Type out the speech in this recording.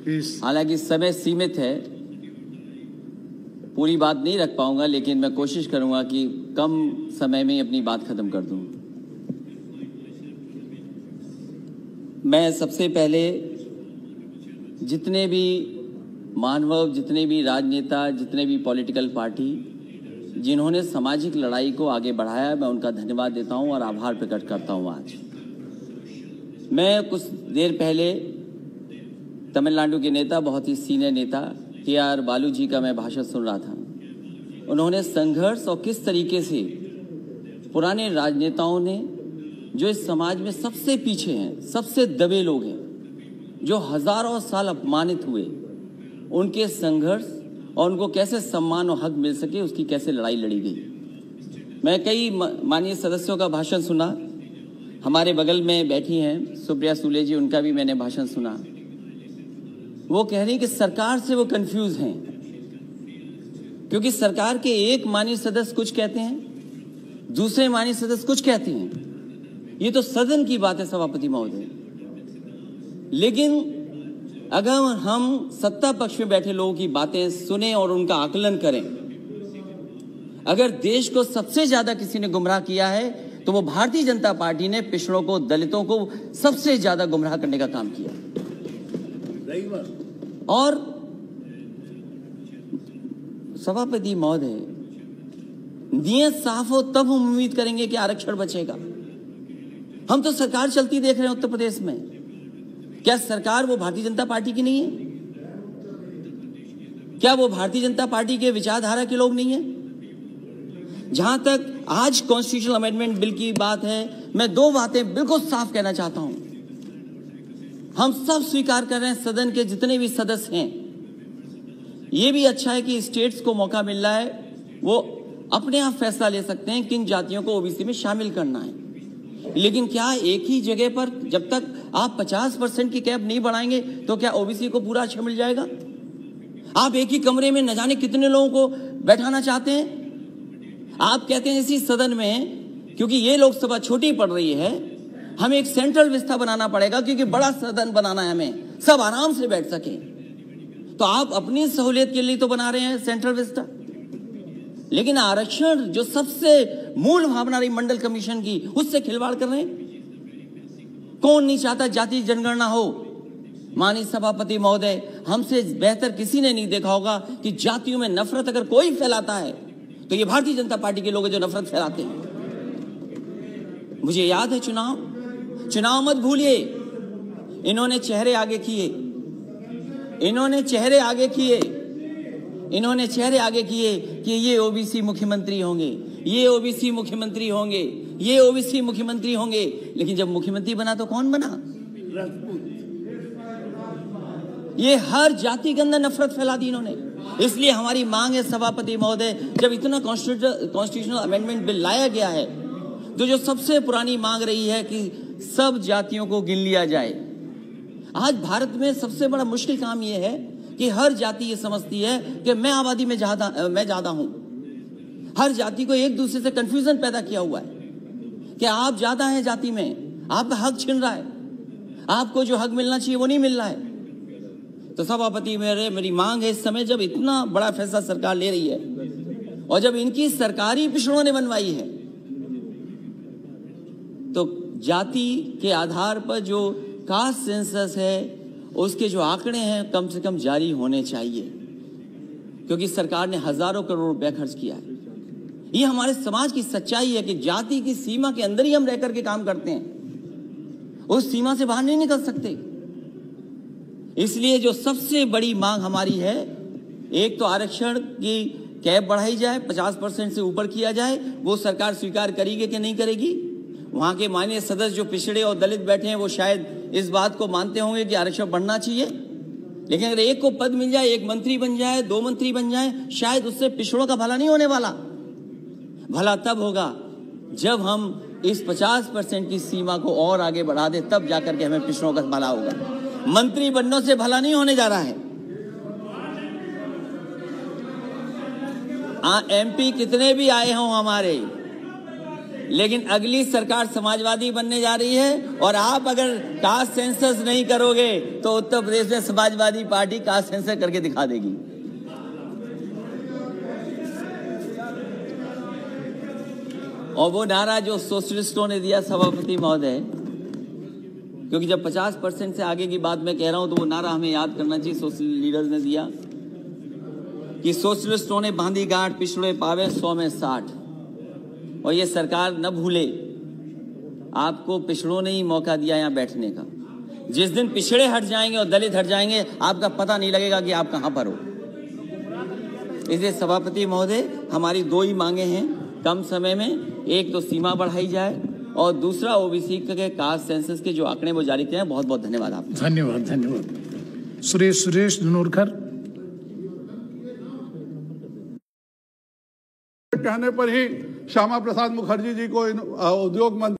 हालांकि समय सीमित है, पूरी बात नहीं रख पाऊंगा, लेकिन मैं कोशिश करूंगा कि कम समय में अपनी बात खत्म कर दूं। मैं सबसे पहले जितने भी मानव, जितने भी राजनेता, जितने भी पॉलिटिकल पार्टी जिन्होंने सामाजिक लड़ाई को आगे बढ़ाया, मैं उनका धन्यवाद देता हूं और आभार प्रकट करता हूं। आज मैं कुछ देर पहले तमिलनाडु के नेता, बहुत ही सीनियर नेता TR बालू जी का मैं भाषण सुन रहा था। उन्होंने संघर्ष और किस तरीके से पुराने राजनेताओं ने, जो इस समाज में सबसे पीछे हैं, सबसे दबे लोग हैं, जो हजारों साल अपमानित हुए, उनके संघर्ष और उनको कैसे सम्मान और हक मिल सके, उसकी कैसे लड़ाई लड़ी गई। मैं कई माननीय सदस्यों का भाषण सुना। हमारे बगल में बैठी हैं सुप्रिया सुले जी, उनका भी मैंने भाषण सुना। वो कह रही कि सरकार से वो कंफ्यूज हैं, क्योंकि सरकार के एक माननीय सदस्य कुछ कहते हैं, दूसरे माननीय सदस्य कुछ कहते हैं। ये तो सदन की बात है सभापति महोदय, लेकिन अगर हम सत्ता पक्ष में बैठे लोगों की बातें सुने और उनका आकलन करें, अगर देश को सबसे ज्यादा किसी ने गुमराह किया है तो वो भारतीय जनता पार्टी ने पिछड़ों को, दलितों को सबसे ज्यादा गुमराह करने का काम किया। और सभापति महोदय, नियत साफ हो तब हम उम्मीद करेंगे कि आरक्षण बचेगा। हम तो सरकार चलती देख रहे हैं उत्तर प्रदेश में। क्या सरकार वो भारतीय जनता पार्टी की नहीं है? क्या वो भारतीय जनता पार्टी के विचारधारा के लोग नहीं है? जहां तक आज कॉन्स्टिट्यूशनल अमेंडमेंट बिल की बात है, मैं दो बातें बिल्कुल साफ कहना चाहता हूं। हम सब स्वीकार कर रहे हैं, सदन के जितने भी सदस्य हैं, ये भी अच्छा है कि स्टेट्स को मौका मिल रहा है, वो अपने आप फैसला ले सकते हैं किन जातियों को ओबीसी में शामिल करना है। लेकिन क्या एक ही जगह पर जब तक आप 50% की कैप नहीं बढ़ाएंगे तो क्या ओबीसी को पूरा अच्छा मिल जाएगा? आप एक ही कमरे में न जाने कितने लोगों को बैठाना चाहते हैं। आप कहते हैं इसी सदन में, क्योंकि ये लोकसभा छोटी पड़ रही है, हमें एक सेंट्रल विस्ता बनाना पड़ेगा, क्योंकि बड़ा सदन बनाना है हमें, सब आराम से बैठ सके। तो आप अपनी सहूलियत के लिए तो बना रहे हैं सेंट्रल विस्ता, लेकिन आरक्षण जो सबसे मूल भावना रही मंडल कमीशन की, उससे खिलवाड़ कर रहे हैं। कौन नहीं चाहता जाति जनगणना हो? माननीय सभापति महोदय, हमसे बेहतर किसी ने नहीं देखा होगा कि जातियों में नफरत अगर कोई फैलाता है तो ये भारतीय जनता पार्टी के लोग जो नफरत फैलाते हैं। मुझे याद है चुनाव मत भूलिए, इन्होंने चेहरे आगे किए, इन्होंने चेहरे आगे किए कि ये ओबीसी मुख्यमंत्री होंगे, ये ओबीसी मुख्यमंत्री होंगे, ये ओबीसी मुख्यमंत्री होंगे। लेकिन जब मुख्यमंत्री बना तो कौन बना? ये हर जाति के अंदर नफरत फैला दी इन्होंने। इसलिए हमारी मांग है सभापति महोदय, जब इतना कॉन्स्टिट्यूशनल अमेंडमेंट बिल लाया गया है, तो जो सबसे पुरानी मांग रही है कि सब जातियों को गिन लिया जाए। आज भारत में सबसे बड़ा मुश्किल काम यह है कि हर जाति ये समझती है कि मैं आबादी में ज्यादा हूं। हर जाति को एक दूसरे से कंफ्यूजन पैदा किया हुआ है कि आप ज्यादा हैं जाति में, आपका हक छिन रहा है, आपको जो हक मिलना चाहिए वो नहीं मिल रहा है। तो सभापति मेरी मांग है, इस समय जब इतना बड़ा फैसला सरकार ले रही है और जब इनकी सरकारी पिछड़ों ने बनवाई है, तो जाति के आधार पर जो कास्ट सेंसस है, उसके जो आंकड़े हैं कम से कम जारी होने चाहिए, क्योंकि सरकार ने हजारों करोड़ रुपया खर्च किया है। ये हमारे समाज की सच्चाई है कि जाति की सीमा के अंदर ही हम रहकर के काम करते हैं, उस सीमा से बाहर नहीं निकल सकते। इसलिए जो सबसे बड़ी मांग हमारी है, एक तो आरक्षण की कैप बढ़ाई जाए, 50% से ऊपर किया जाए। वो सरकार स्वीकार करेगी कि नहीं करेगी? वहां के माननीय सदस्य जो पिछड़े और दलित बैठे हैं, वो शायद इस बात को मानते होंगे कि आरक्षण बढ़ना चाहिए, लेकिन अगर एक को पद मिल जाए, एक मंत्री बन जाए, 2 मंत्री बन जाए, शायद उससे पिछड़ों का भला नहीं होने वाला। भला तब होगा जब हम इस 50% की सीमा को और आगे बढ़ा दे, तब जाकर के हमें पिछड़ों का भला होगा। मंत्री बनने से भला नहीं होने जा रहा है। MP कितने भी आए हों हमारे, लेकिन अगली सरकार समाजवादी बनने जा रही है और आप अगर कास्ट सेंसस नहीं करोगे तो उत्तर प्रदेश में समाजवादी पार्टी कास्ट सेंसस करके दिखा देगी। और वो नारा जो सोशलिस्टों ने दिया सभापति महोदय, क्योंकि जब 50% से आगे की बात मैं कह रहा हूं तो वो नारा हमें याद करना चाहिए। सोशल लीडर्स ने दिया कि सोशलिस्टों ने बांधी गांठ पिछड़े पावे 100 में 60। और ये सरकार न भूले, आपको पिछड़ों ने ही मौका दिया यहाँ बैठने का। जिस दिन पिछड़े हट जाएंगे और दलित हट जाएंगे, आपका पता नहीं लगेगा कि आप कहां पर हो। इसलिए सभापति महोदय, हमारी 2 ही मांगे हैं कम समय में। एक तो सीमा बढ़ाई जाए और दूसरा ओबीसी के कास्ट सेंसस के जो आंकड़े वो जारी किए हैं। बहुत बहुत धन्यवाद आपका। धन्यवाद। सुरेश धनोरकर। कहने पर ही श्यामा प्रसाद मुखर्जी जी को उद्योग मंत्री